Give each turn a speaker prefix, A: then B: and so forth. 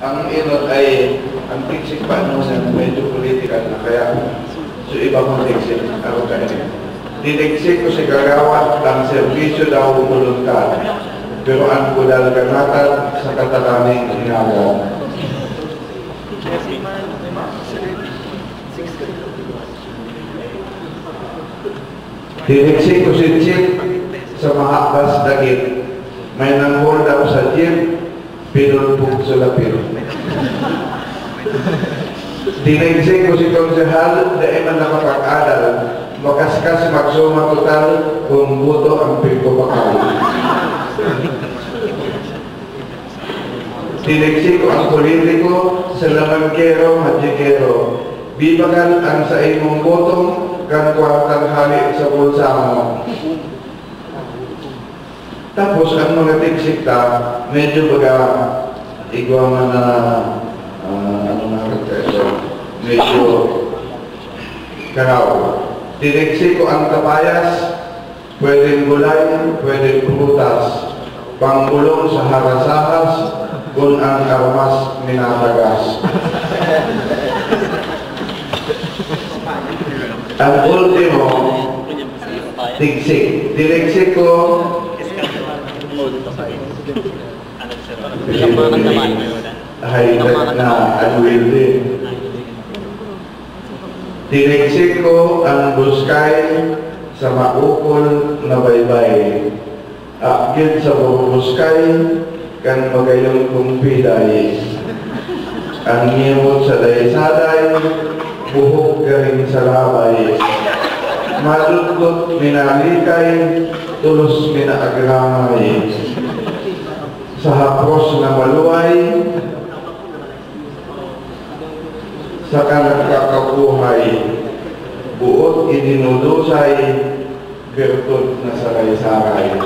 A: ang inot ay ang tiksik pa nung medyo political na kaya so iba kong tiksik ako kayo. Tiniksik ko si Gagawat ang serbisyo daw voluntar pero ang kudal ganatan sa katalaming hinagal. Tiniksik ko si Chip sa mahakbas dagit may nanghol daw sa jeep pinulpog sa lapir. Tiniksik ko si Konsehal dahil man nakapag-adal makaskas magsuma total kung buto ang pagpapakal. Tiniksik ko ang politiko sa lamangkero magikero bibagan ang sa imong botong kan kwartang hali sa bulsa mo. Tapos ang mga tiksik ta medyo baga igwa man na ano na medyo karaw. Tiniksik ko ang kapayas, pwedeng gulay, pwedeng prutas, panggulong sa harasahas, kung ang armas minatagas. Ang ultimo, tiksik. Tiniksik ko highlight na unwill din. Tiniksik ko ang buskay sa maukol na baybay. Akit sa buskay kan magayong kumpiday. Ang ngimot sa daysaday, buhok galing sa labay. Malutgot minalikay, tulos minaagramay. Sa hapros na maluway, sa kanagkakabuhay, buot idinudusay, bertod na saray-saray.